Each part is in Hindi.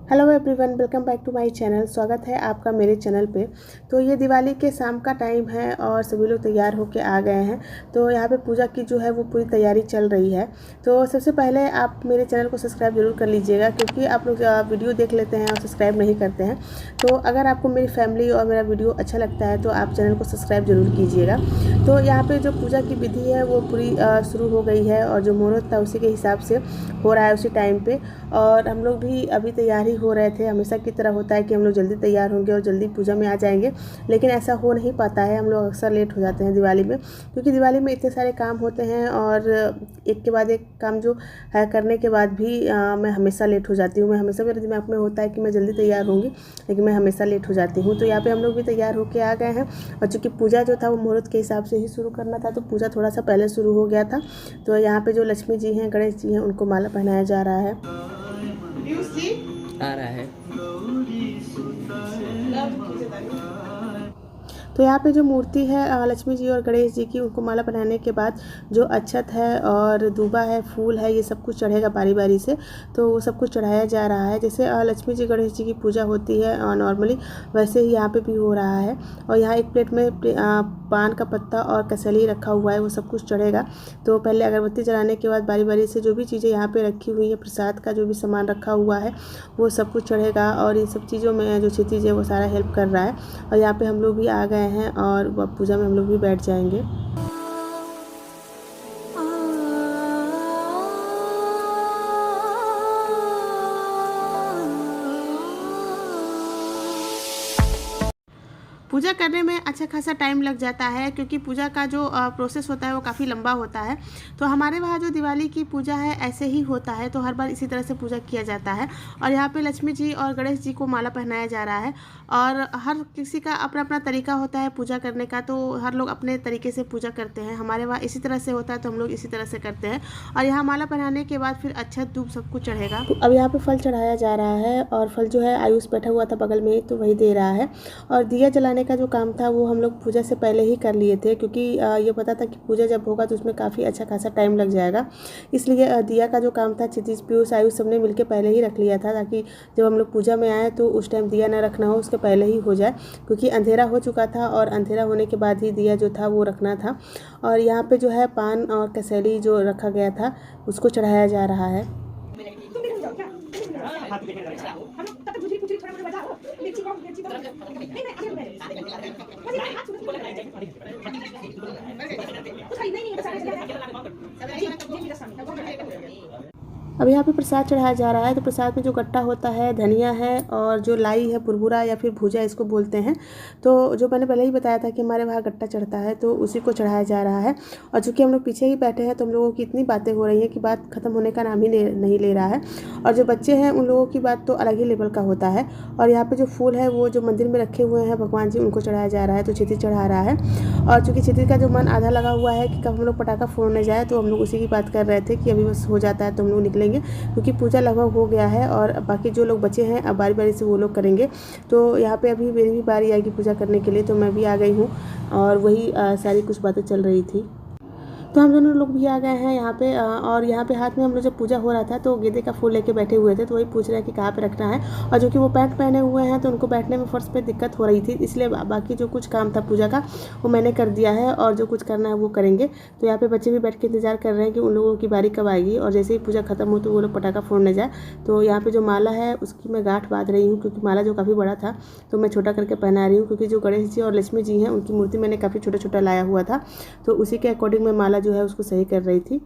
Hello everyone, welcome back to my channel. स्वागत है आपका मेरे चैनल पे। तो ये दिवाली के शाम का टाइम है और सभी लोग तैयार होके आ गए हैं। तो यहाँ पे पूजा की जो है वो पूरी तैयारी चल रही है। तो सबसे पहले आप मेरे चैनल को सब्सक्राइब जरूर कर लीजिएगा, क्योंकि आप लोग वीडियो देख लेते हैं और सब्सक्राइब नहीं करते हैं। तो अगर आपको मेरी फैमिली और मेरा वीडियो अच्छा लगता है तो आप चैनल को सब्सक्राइब जरूर कीजिएगा। तो यहाँ पर जो पूजा की विधि है वो पूरी शुरू हो गई है, और जो मुहूर्त था उसी के हिसाब से हो रहा है उसी टाइम पर। और हम लोग भी अभी तैयारी हो रहे थे। हमेशा की तरह होता है कि हम लोग जल्दी तैयार होंगे और जल्दी पूजा में आ जाएंगे, लेकिन ऐसा हो नहीं पाता है। हम लोग अक्सर लेट हो जाते हैं दिवाली में, क्योंकि दिवाली में इतने सारे काम होते हैं और एक के बाद एक काम जो है करने के बाद भी मैं हमेशा लेट हो जाती हूँ। मैं हमेशा, मेरे दिमाग में होता है कि मैं जल्दी तैयार होंगी, लेकिन मैं हमेशा लेट हो जाती हूँ। तो यहाँ पर हम लोग भी तैयार होकर आ गए हैं। और चूँकि पूजा जो था वो मुहूर्त के हिसाब से ही शुरू करना था, तो पूजा थोड़ा सा पहले शुरू हो गया था। तो यहाँ पर जो लक्ष्मी जी हैं, गणेश जी हैं, उनको माला पहनाया जा रहा है। आ रहा है। तो यहाँ पे जो मूर्ति है लक्ष्मी जी और गणेश जी की, उनको माला पहनाने के बाद जो अक्षत है और दूबा है, फूल है, ये सब कुछ चढ़ेगा बारी बारी से। तो वो सब कुछ चढ़ाया जा रहा है। जैसे लक्ष्मी जी गणेश जी की पूजा होती है नॉर्मली, वैसे ही यहाँ पे भी हो रहा है। और यहाँ एक प्लेट में पान का पत्ता और कसली रखा हुआ है, वो सब कुछ चढ़ेगा। तो पहले अगरबत्ती जलाने के बाद बारी बारी से जो भी चीज़ें यहाँ पे रखी हुई है, प्रसाद का जो भी सामान रखा हुआ है, वो सब कुछ चढ़ेगा। और इन सब चीज़ों में जो क्षितिज है वो सारा हेल्प कर रहा है। और यहाँ पे हम लोग भी आ गए हैं और पूजा में हम लोग भी बैठ जाएंगे। पूजा करने में अच्छा खासा टाइम लग जाता है, क्योंकि पूजा का जो प्रोसेस होता है वो काफ़ी लंबा होता है। तो हमारे वहाँ जो दिवाली की पूजा है ऐसे ही होता है, तो हर बार इसी तरह से पूजा किया जाता है। और यहाँ पे लक्ष्मी जी और गणेश जी को माला पहनाया जा रहा है। और हर किसी का अपना अपना तरीका होता है पूजा करने का, तो हर लोग अपने तरीके से पूजा करते हैं। हमारे वहाँ इसी तरह से होता है, तो हम लोग इसी तरह से करते हैं। और यहाँ माला पहनाने के बाद फिर अक्षत धूप सब कुछ चढ़ेगा। अब यहाँ पे फल चढ़ाया जा रहा है, और फल जो है आयुष बैठा हुआ था बगल में, तो वही दे रहा है। और दिया जलाने का जो काम था वो हम लोग पूजा से पहले ही कर लिए थे, क्योंकि ये पता था कि पूजा जब होगा तो उसमें काफ़ी अच्छा खासा टाइम लग जाएगा। इसलिए दिया का जो काम था क्षितिज, पीयूष, आयुष सबने मिलकर पहले ही रख लिया था, ताकि जब हम लोग पूजा में आए तो उस टाइम दिया ना रखना हो, उसके पहले ही हो जाए, क्योंकि अंधेरा हो चुका था और अंधेरा होने के बाद ही दिया जो था वो रखना था। और यहाँ पर जो है पान और कसैली जो रखा गया था उसको चढ़ाया जा रहा है। अब यहाँ पे प्रसाद चढ़ाया जा रहा है। तो प्रसाद में जो गट्टा होता है, धनिया है, और जो लाई है, पुरभुरा या फिर भुजा इसको बोलते हैं। तो जो मैंने पहले ही बताया था कि हमारे वहाँ गट्टा चढ़ता है, तो उसी को चढ़ाया जा रहा है। और चूँकि हम लोग पीछे ही बैठे हैं, तो हम लोगों की इतनी बातें हो रही हैं कि बात ख़त्म होने का नाम ही नहीं ले रहा है। और जो बच्चे हैं उन लोगों की बात तो अलग ही लेवल का होता है। और यहाँ पर जो फूल है वो जो मंदिर में रखे हुए हैं भगवान जी, उनको चढ़ाया जा रहा है। तो क्षितिज चढ़ा रहा है। और चूँकि क्षितिज का जो मन आधा लगा हुआ है कि कब हम लोग पटाखा फोड़ने जाए, तो हम लोग उसी की बात कर रहे थे कि अभी बस हो जाता है तो हम लोग निकलेंगे, क्योंकि पूजा लगभग हो गया है। और बाकी जो लोग बचे हैं अब बारी बारी से वो लोग करेंगे। तो यहाँ पे अभी मेरी भी बारी आएगी पूजा करने के लिए, तो मैं भी आ गई हूँ। और वही सारी कुछ बातें चल रही थी। तो हम दोनों लोग भी आ गए हैं यहाँ पे। और यहाँ पे हाथ में हम लोग जब पूजा हो रहा था तो गेंदे का फूल लेके बैठे हुए थे, तो वही पूछ रहे हैं कि कहाँ पे रखना है। और जो कि वो पैंट पहने हुए हैं, तो उनको बैठने में फर्श पे दिक्कत हो रही थी, इसलिए बाकी जो कुछ काम था पूजा का वो मैंने कर दिया है, और जो कुछ करना है वो करेंगे। तो यहाँ पे बच्चे भी बैठ के इंतजार कर रहे हैं कि उन लोगों की बारी कब आएगी, और जैसे ही पूजा खत्म हो तो वो लोग पटाखा फोड़ने जाए। तो यहाँ पर जो माला है उसकी मैं गांठ बांध रही हूँ, क्योंकि माला जो काफ़ी बड़ा था तो मैं छोटा करके पहना रही हूँ, क्योंकि जो गणेश जी और लक्ष्मी जी हैं उनकी मूर्ति मैंने काफ़ी छोटा छोटा लाया हुआ था। तो उसी के अकॉर्डिंग मैं माला जो है उसको सही कर रही थी।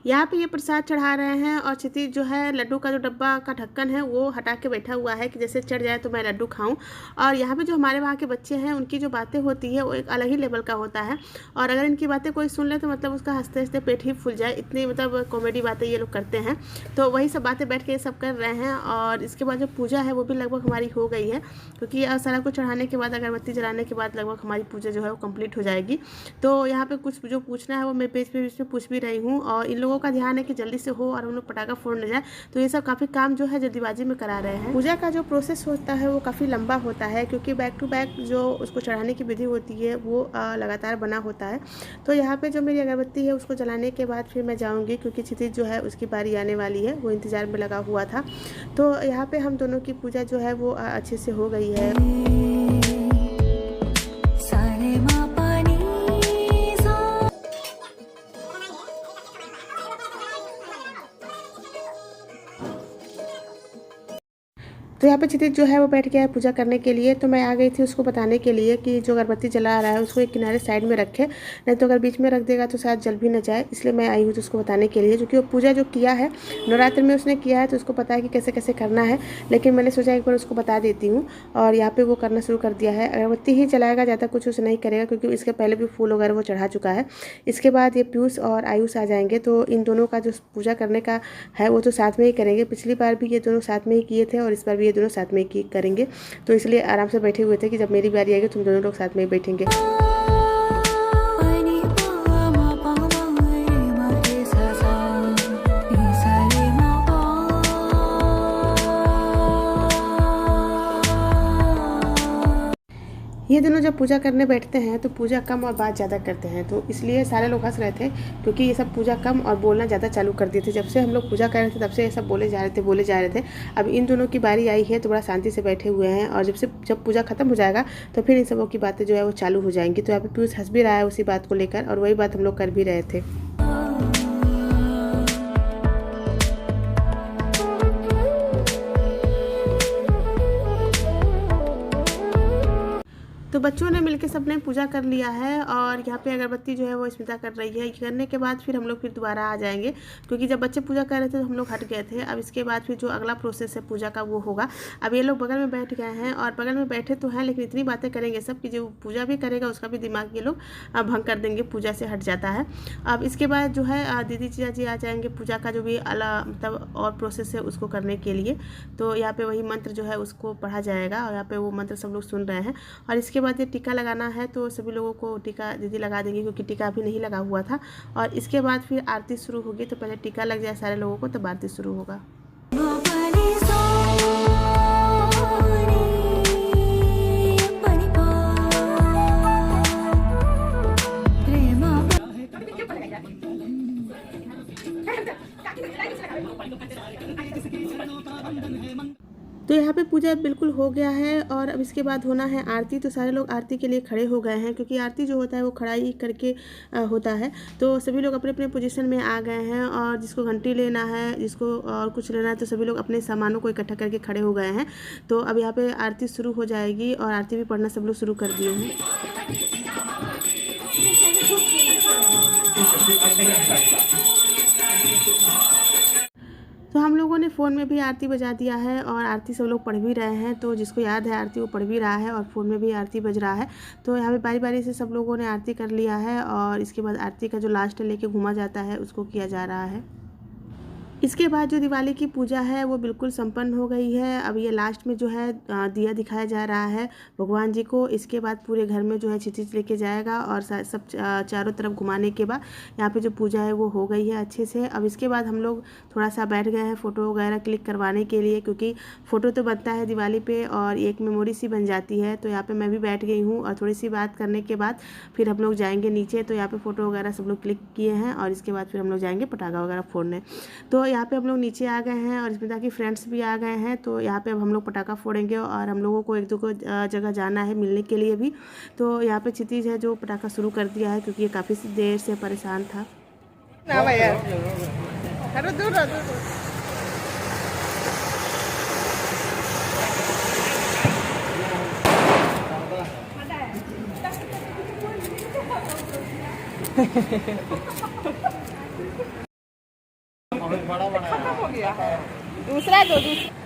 यहाँ पे ये प्रसाद चढ़ा रहे हैं, और क्षितिज जो है लड्डू का जो डब्बा का ढक्कन है वो हटा के बैठा हुआ है कि जैसे चढ़ जाए तो मैं लड्डू खाऊं। और यहाँ पे जो हमारे वहाँ के बच्चे हैं उनकी जो बातें होती है वो एक अलग ही लेवल का होता है। और अगर इनकी बातें कोई सुन ले तो मतलब उसका हंसते हंसते पेट ही फूल जाए, इतनी मतलब कॉमेडी बातें ये लोग करते हैं। तो वही सब बातें बैठ के ये सब कर रहे हैं। और इसके बाद जो पूजा है वो भी लगभग हमारी हो गई है, क्योंकि सारा कुछ चढ़ाने के बाद, अगरबत्ती जलाने के बाद लगभग हमारी पूजा जो है वो कंप्लीट हो जाएगी। तो यहाँ पे कुछ जो पूछना है वो मैं पेज पे पूछ भी रही हूँ। और इन लोगों का ध्यान है कि जल्दी से हो और हम लोग पटाखा फोड़ न जाए, तो ये सब काफ़ी काम जो है जल्दीबाजी में करा रहे हैं। पूजा का जो प्रोसेस होता है वो काफ़ी लंबा होता है, क्योंकि बैक टू बैक जो उसको चढ़ाने की विधि होती है वो लगातार बना होता है। तो यहाँ पे जो मेरी अगरबत्ती है उसको जलाने के बाद फिर मैं जाऊँगी, क्योंकि क्षितिज जो है उसकी बारी आने वाली है, वो इंतज़ार में लगा हुआ था। तो यहाँ पे हम दोनों की पूजा जो है वो अच्छे से हो गई है। तो यहाँ पे क्षितिज जो है वो बैठ गया है पूजा करने के लिए। तो मैं आ गई थी उसको बताने के लिए कि जो अगरबत्ती जला रहा है उसको एक किनारे साइड में रखे, नहीं तो अगर बीच में रख देगा तो शायद जल भी न जाए। इसलिए मैं आई हूँ तो उसको बताने के लिए, क्योंकि वो पूजा जो किया है नवरात्र में उसने किया है तो उसको पता है कि कैसे कैसे करना है। लेकिन मैंने सोचा एक बार उसको बता देती हूँ, और यहाँ पर वो करना शुरू कर दिया है। अगरबत्ती ही जलाएगा, ज़्यादा कुछ उसे नहीं करेगा, क्योंकि इसके पहले भी फूल वगैरह वो चढ़ा चुका है। इसके बाद ये पीयूष और आयुष आ जाएंगे, तो इन दोनों का जो पूजा करने का है वो तो साथ में ही करेंगे। पिछली बार भी ये दोनों साथ में ही किए थे और इस बार भी ये दोनों साथ में ही करेंगे। तो इसलिए आराम से बैठे हुए थे कि जब मेरी बारी आएगी तुम दोनों लोग साथ में ही बैठेंगे। ये दोनों जब पूजा करने बैठते हैं तो पूजा कम और बात ज़्यादा करते हैं, तो इसलिए सारे लोग हंस रहे थे, क्योंकि ये सब पूजा कम और बोलना ज़्यादा चालू कर दिए थे। जब से हम लोग पूजा कर रहे थे तब से ये सब बोले जा रहे थे। अब इन दोनों की बारी आई है तो बड़ा शांति से बैठे हुए हैं, और जब पूजा खत्म हो जाएगा तो फिर इन सबों की बातें जो है वो चालू हो जाएंगी। तो यहाँ पे पीयूष हंस भी रहा है उसी बात को लेकर, और वही बात हम लोग कर भी रहे थे। तो बच्चों ने मिलकर सबने पूजा कर लिया है, और यहाँ पे अगरबत्ती जो है वो स्मिता कर रही है। करने के बाद फिर हम लोग फिर दोबारा आ जाएंगे, क्योंकि जब बच्चे पूजा कर रहे थे तो हम लोग हट गए थे। अब इसके बाद फिर जो अगला प्रोसेस है पूजा का वो होगा। अब ये लोग बगल में बैठ गए हैं, और बगल में बैठे तो हैं लेकिन इतनी बातें करेंगे सब कि जो पूजा भी करेगा उसका भी दिमाग ये लोग भंग कर देंगे, पूजा से हट जाता है। अब इसके बाद जो है दीदी जीजा जी आ जाएंगे पूजा का जो भी मतलब और प्रोसेस है उसको करने के लिए। तो यहाँ पे वही मंत्र जो है उसको पढ़ा जाएगा, और यहाँ पे वो मंत्र सब लोग सुन रहे हैं। और इसके बाद ये टीका लगाना है, तो सभी लोगों को टीका दीदी लगा देंगे, क्योंकि टीका अभी नहीं लगा हुआ था। और इसके बाद फिर आरती शुरू होगी, तो पहले टीका लग जाए सारे लोगों को तब आरती शुरू होगा। तो यहाँ पे पूजा बिल्कुल हो गया है, और अब इसके बाद होना है आरती। तो सारे लोग आरती के लिए खड़े हो गए हैं, क्योंकि आरती जो होता है वो खड़ा ही करके होता है। तो सभी लोग अपने अपने पोजीशन में आ गए हैं, और जिसको घंटी लेना है, जिसको और कुछ लेना है, तो सभी लोग अपने सामानों को इकट्ठा करके खड़े हो गए हैं। तो अब यहाँ पे आरती शुरू हो जाएगी, और आरती भी पढ़ना सब लोग शुरू कर दिए हैं। तो हम लोगों ने फ़ोन में भी आरती बजा दिया है, और आरती सब लोग पढ़ भी रहे हैं। तो जिसको याद है आरती वो पढ़ भी रहा है, और फ़ोन में भी आरती बज रहा है। तो यहाँ पे बारी बारी से सब लोगों ने आरती कर लिया है, और इसके बाद आरती का जो लास्ट लेके घूमा जाता है उसको किया जा रहा है। इसके बाद जो दिवाली की पूजा है वो बिल्कुल संपन्न हो गई है। अब ये लास्ट में जो है दिया दिखाया जा रहा है भगवान जी को। इसके बाद पूरे घर में जो है क्षितिज लेके जाएगा, और सब चारों तरफ घुमाने के बाद यहाँ पे जो पूजा है वो हो गई है अच्छे से। अब इसके बाद हम लोग थोड़ा सा बैठ गए हैं फ़ोटो वगैरह क्लिक करवाने के लिए, क्योंकि फ़ोटो तो बनता है दिवाली पे और एक मेमोरी सी बन जाती है। तो यहाँ पर मैं भी बैठ गई हूँ, और थोड़ी सी बात करने के बाद फिर हम लोग जाएंगे नीचे। तो यहाँ पर फ़ोटो वगैरह सब लोग क्लिक किए हैं, और इसके बाद फिर हम लोग जाएंगे पटाखा वगैरह फोड़ने। तो यहाँ पे हम लोग नीचे आ गए हैं, और स्मिता की फ्रेंड्स भी आ गए हैं। तो यहाँ पे अब हम लोग पटाखा फोड़ेंगे, और हम लोगों को एक दो जगह जाना है मिलने के लिए भी। तो यहाँ पे क्षितिज है जो पटाखा शुरू कर दिया है, क्योंकि ये काफ़ी देर से परेशान था। खत्म हो गया है, दूसरा दो दूसरा।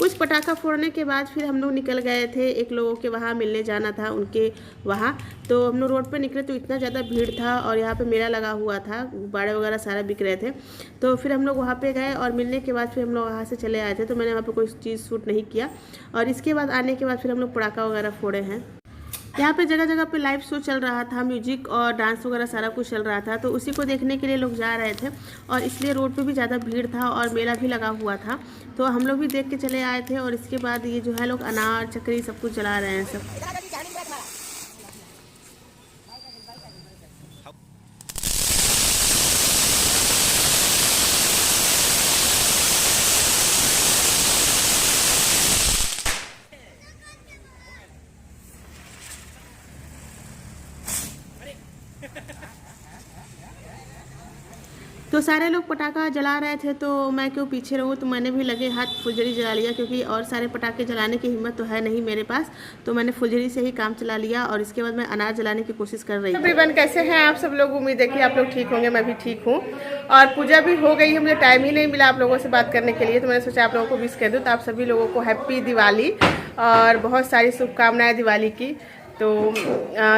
कुछ पटाखा फोड़ने के बाद फिर हम लोग निकल गए थे, एक लोगों के वहाँ मिलने जाना था उनके वहाँ। तो हम लोग रोड पे निकले तो इतना ज़्यादा भीड़ था और यहाँ पे मेला लगा हुआ था, गुब्बारे वगैरह सारा बिक रहे थे। तो फिर हम लोग वहाँ पे गए और मिलने के बाद फिर हम लोग वहाँ से चले आए थे। तो मैंने वहाँ पे कोई चीज़ शूट नहीं किया और इसके बाद आने के बाद फिर हम लोग पटाखा वगैरह फोड़े हैं। यहाँ पे जगह जगह पे लाइव शो चल रहा था, म्यूजिक और डांस वगैरह सारा कुछ चल रहा था। तो उसी को देखने के लिए लोग जा रहे थे और इसलिए रोड पे भी ज़्यादा भीड़ था और मेला भी लगा हुआ था। तो हम लोग भी देख के चले आए थे और इसके बाद ये जो है लोग अनार चक्री सब कुछ जला रहे हैं सब। तो सारे लोग पटाखा जला रहे थे तो मैं क्यों पीछे रहूँ, तो मैंने भी लगे हाथ फुलझड़ी जला लिया, क्योंकि और सारे पटाखे जलाने की हिम्मत तो है नहीं मेरे पास। तो मैंने फुलझड़ी से ही काम चला लिया और इसके बाद मैं अनार जलाने की कोशिश कर रही हूँ। एवरीवन, कैसे हैं आप सब लोग? उम्मीद है कि आप लोग ठीक होंगे, मैं भी ठीक हूँ। और पूजा भी हो गई है, मुझे टाइम ही नहीं मिला आप लोगों से बात करने के लिए, तो मैंने सोचा आप लोगों को विश कर दूँ। तो आप सभी लोगों को हैप्पी दिवाली और बहुत सारी शुभकामनाएँ दिवाली की। तो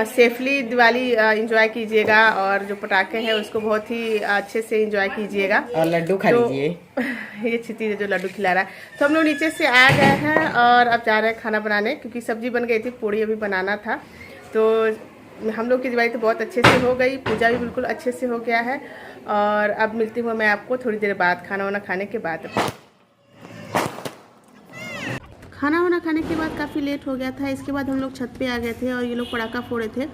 सेफली दिवाली एंजॉय कीजिएगा और जो पटाखे हैं उसको बहुत ही अच्छे से एंजॉय कीजिएगा और लड्डू खा लीजिए। ये क्षिति जो लड्डू खिला रहा है। तो हम लोग नीचे से आ गए हैं और अब जा रहे हैं खाना बनाने, क्योंकि सब्जी बन गई थी, पूड़ी अभी बनाना था। तो हम लोग की दिवाली तो बहुत अच्छे से हो गई, पूजा भी बिल्कुल अच्छे से हो गया है। और अब मिलती हूँ मैं आपको थोड़ी देर बाद, खाना वाना खाने के बाद। खाना वाना खाने के बाद काफ़ी लेट हो गया था। इसके बाद हम लोग छत पे आ गए थे और ये लोग पटाखा फोड़े थे।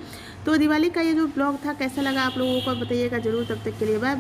तो दिवाली का ये जो ब्लॉग था कैसा लगा आप लोगों को बताइएगा ज़रूर। तब तक के लिए बाय बाय।